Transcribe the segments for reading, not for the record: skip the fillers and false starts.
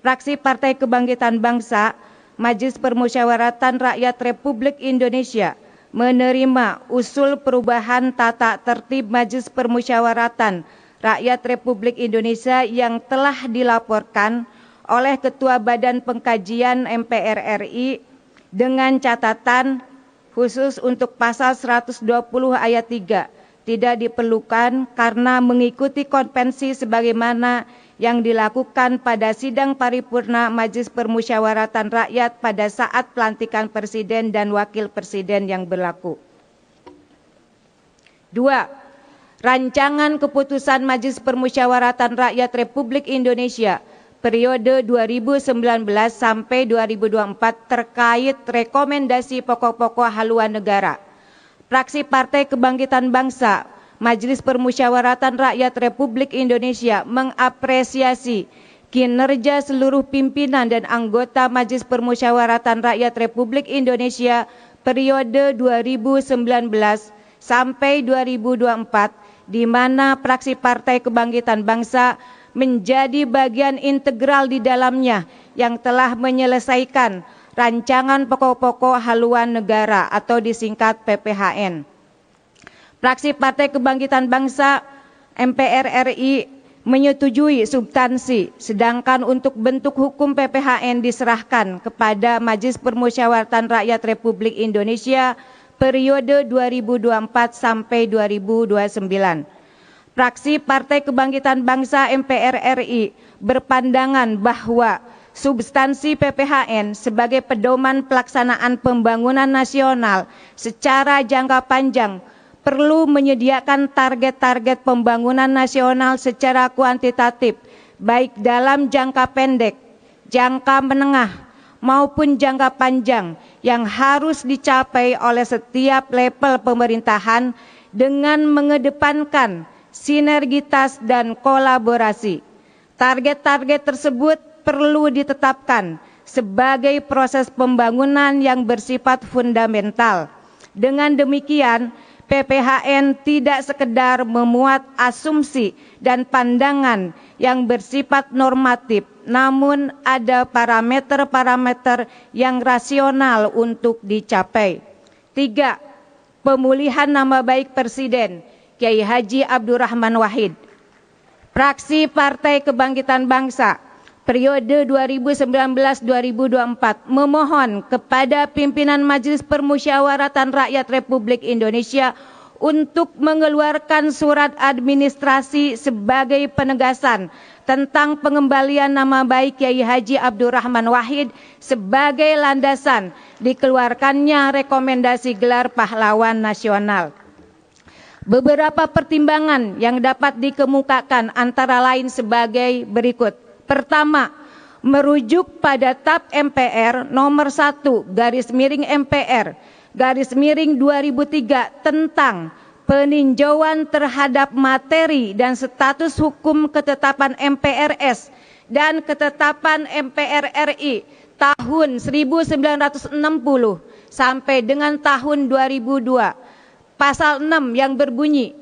Fraksi Partai Kebangkitan Bangsa, Majelis Permusyawaratan Rakyat Republik Indonesia menerima usul perubahan tata tertib Majelis Permusyawaratan Rakyat Republik Indonesia yang telah dilaporkan oleh Ketua Badan Pengkajian MPR RI dengan catatan khusus untuk pasal 120 ayat 3 tidak diperlukan karena mengikuti konvensi sebagaimana yang dilakukan pada sidang paripurna Majelis Permusyawaratan Rakyat pada saat pelantikan Presiden dan Wakil Presiden yang berlaku. 2. Rancangan Keputusan Majelis Permusyawaratan Rakyat Republik Indonesia periode 2019 sampai 2024 terkait rekomendasi pokok-pokok haluan negara. Fraksi Partai Kebangkitan Bangsa, Majelis Permusyawaratan Rakyat Republik Indonesia mengapresiasi kinerja seluruh pimpinan dan anggota Majelis Permusyawaratan Rakyat Republik Indonesia periode 2019 sampai 2024, di mana fraksi Partai Kebangkitan Bangsa menjadi bagian integral di dalamnya yang telah menyelesaikan Rancangan Pokok-pokok Haluan Negara atau disingkat PPHN. Fraksi Partai Kebangkitan Bangsa MPR RI menyetujui substansi, sedangkan untuk bentuk hukum PPHN diserahkan kepada Majelis Permusyawaratan Rakyat Republik Indonesia periode 2024 sampai 2029. Fraksi Partai Kebangkitan Bangsa MPR RI berpandangan bahwa substansi PPHN sebagai pedoman pelaksanaan pembangunan nasional secara jangka panjang perlu menyediakan target-target pembangunan nasional secara kuantitatif, baik dalam jangka pendek, jangka menengah, maupun jangka panjang yang harus dicapai oleh setiap level pemerintahan dengan mengedepankan sinergitas dan kolaborasi. Target-target tersebut perlu ditetapkan sebagai proses pembangunan yang bersifat fundamental. Dengan demikian, PPHN tidak sekedar memuat asumsi dan pandangan yang bersifat normatif, namun ada parameter-parameter yang rasional untuk dicapai. 3. Pemulihan nama baik Presiden Kiai Haji Abdurrahman Wahid. Fraksi Partai Kebangkitan Bangsa periode 2019-2024 memohon kepada pimpinan Majelis Permusyawaratan Rakyat Republik Indonesia untuk mengeluarkan surat administrasi sebagai penegasan tentang pengembalian nama baik Kiai Haji Abdurrahman Wahid sebagai landasan dikeluarkannya rekomendasi gelar pahlawan nasional. Beberapa pertimbangan yang dapat dikemukakan antara lain sebagai berikut. Pertama, merujuk pada TAP MPR nomor 1/MPR/2003 tentang peninjauan terhadap materi dan status hukum ketetapan MPRS dan ketetapan MPR RI tahun 1960 sampai dengan tahun 2002. Pasal 6 yang berbunyi,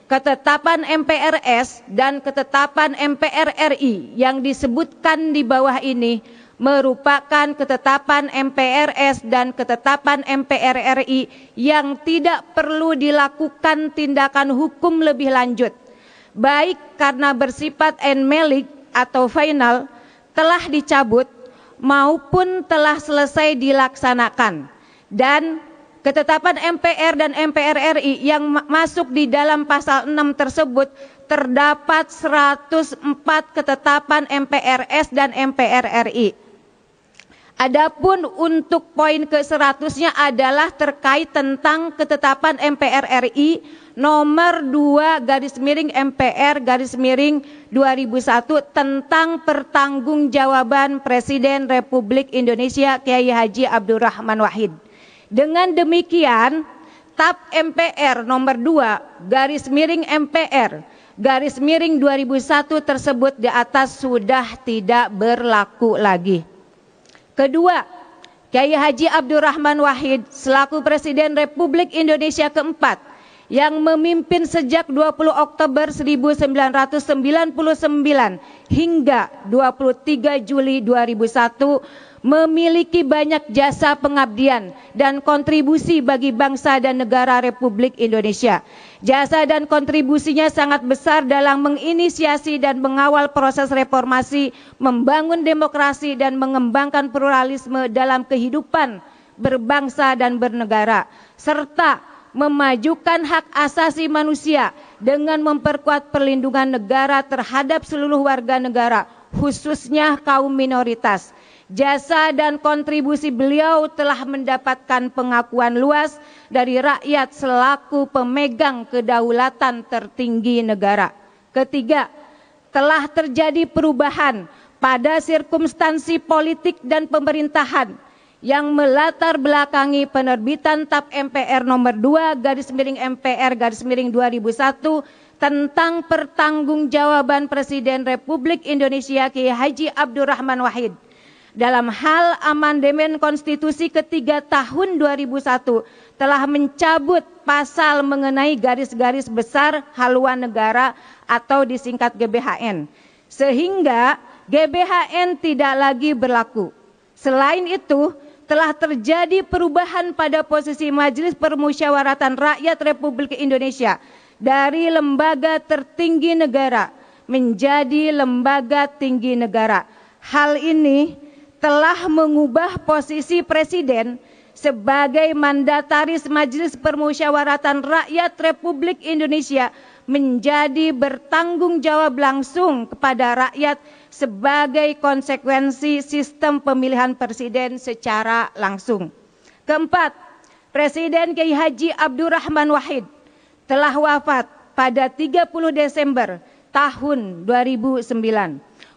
ketetapan MPRS dan ketetapan MPR RI yang disebutkan di bawah ini merupakan ketetapan MPRS dan ketetapan MPR RI yang tidak perlu dilakukan tindakan hukum lebih lanjut, baik karena bersifat enmelik atau final, telah dicabut maupun telah selesai dilaksanakan. Dan ketetapan MPR dan MPR RI yang masuk di dalam pasal 6 tersebut terdapat 104 ketetapan MPRS dan MPR RI. Adapun untuk poin ke-100-nya adalah terkait tentang ketetapan MPR RI nomor 2/MPR/2001 tentang pertanggungjawaban Presiden Republik Indonesia Kiai Haji Abdurrahman Wahid. Dengan demikian, TAP MPR nomor 2/MPR/2001 tersebut di atas sudah tidak berlaku lagi. Kedua, Kiai Haji Abdurrahman Wahid selaku Presiden Republik Indonesia keempat yang memimpin sejak 20 Oktober 1999 hingga 23 Juli 2001 memiliki banyak jasa pengabdian dan kontribusi bagi bangsa dan negara Republik Indonesia. Jasa dan kontribusinya sangat besar dalam menginisiasi dan mengawal proses reformasi, membangun demokrasi dan mengembangkan pluralisme dalam kehidupan berbangsa dan bernegara, serta memajukan hak asasi manusia dengan memperkuat perlindungan negara terhadap seluruh warga negara, khususnya kaum minoritas. Jasa dan kontribusi beliau telah mendapatkan pengakuan luas dari rakyat selaku pemegang kedaulatan tertinggi negara. Ketiga, telah terjadi perubahan pada sirkumstansi politik dan pemerintahan yang melatar belakangi penerbitan TAP MPR nomor 2/MPR/2001 tentang pertanggungjawaban Presiden Republik Indonesia Kiai Haji Abdurrahman Wahid dalam hal amandemen konstitusi ketiga tahun 2001 telah mencabut pasal mengenai garis-garis besar haluan negara atau disingkat GBHN, sehingga GBHN tidak lagi berlaku. Selain itu, telah terjadi perubahan pada posisi Majelis Permusyawaratan Rakyat Republik Indonesia dari lembaga tertinggi negara menjadi lembaga tinggi negara. Hal ini telah mengubah posisi Presiden sebagai mandataris Majelis Permusyawaratan Rakyat Republik Indonesia menjadi bertanggung jawab langsung kepada rakyat sebagai konsekuensi sistem pemilihan presiden secara langsung. Keempat, Presiden Kiai Haji Abdurrahman Wahid telah wafat pada 30 Desember tahun 2009.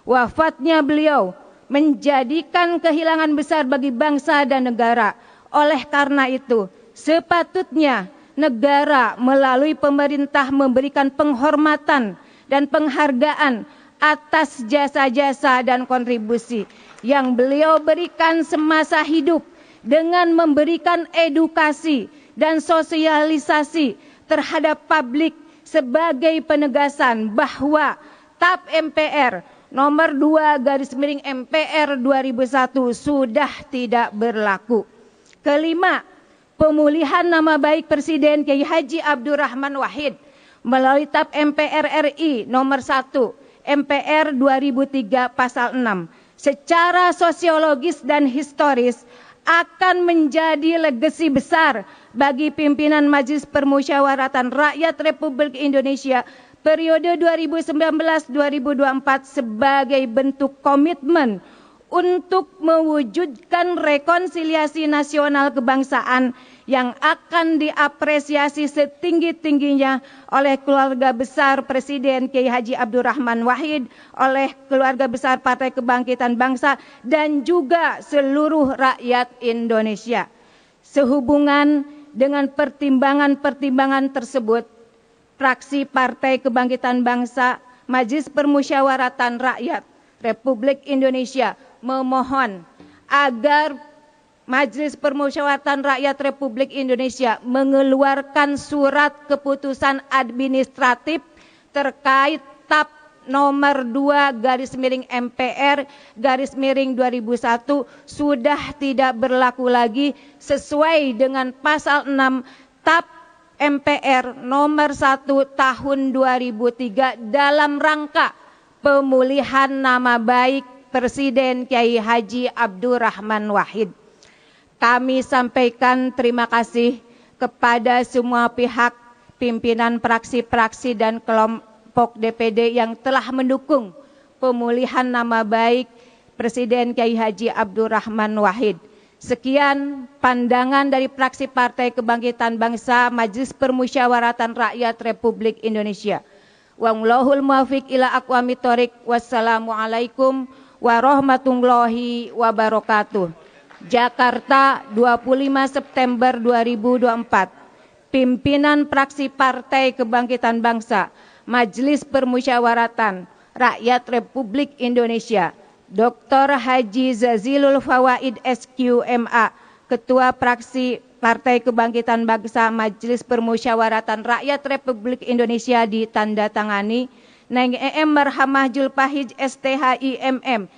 Wafatnya beliau menjadikan kehilangan besar bagi bangsa dan negara. Oleh karena itu, sepatutnya negara melalui pemerintah memberikan penghormatan dan penghargaan atas jasa-jasa dan kontribusi yang beliau berikan semasa hidup dengan memberikan edukasi dan sosialisasi terhadap publik sebagai penegasan bahwa TAP MPR nomor 2/MPR 2001 sudah tidak berlaku. Kelima, pemulihan nama baik Presiden Kiai Haji Abdurrahman Wahid melalui TAP MPR RI nomor 1 MPR 2003 pasal 6 secara sosiologis dan historis akan menjadi legasi besar bagi pimpinan Majelis Permusyawaratan Rakyat Republik Indonesia periode 2019-2024 sebagai bentuk komitmen untuk mewujudkan rekonsiliasi nasional kebangsaan yang akan diapresiasi setinggi-tingginya oleh keluarga besar Presiden Kiai Haji Abdurrahman Wahid, oleh keluarga besar Partai Kebangkitan Bangsa, dan juga seluruh rakyat Indonesia. Sehubungan dengan pertimbangan-pertimbangan tersebut, fraksi Partai Kebangkitan Bangsa, Majelis Permusyawaratan Rakyat Republik Indonesia memohon agar Majelis Permusyawaratan Rakyat Republik Indonesia mengeluarkan surat keputusan administratif terkait TAP nomor 2/MPR/2001 sudah tidak berlaku lagi sesuai dengan pasal 6 TAP MPR nomor 1 tahun 2003 dalam rangka pemulihan nama baik Presiden Kiai Haji Abdurrahman Wahid. Kami sampaikan terima kasih kepada semua pihak, pimpinan fraksi-fraksi dan kelompok DPD yang telah mendukung pemulihan nama baik Presiden Kiai Haji Abdurrahman Wahid. Sekian pandangan dari fraksi Partai Kebangkitan Bangsa Majelis Permusyawaratan Rakyat Republik Indonesia. Wallahul muwaffiq ila aqwamit thoriq. Wassalamualaikum warahmatullahi wabarakatuh. Jakarta, 25 September 2024. Pimpinan fraksi Partai Kebangkitan Bangsa Majelis Permusyawaratan Rakyat Republik Indonesia, Dr. Haji Zazilul Fawaid SQ MA, Ketua Fraksi Partai Kebangkitan Bangsa Majelis Permusyawaratan Rakyat Republik Indonesia ditandatangani Neng EM Marhamah Julpahij STHIMM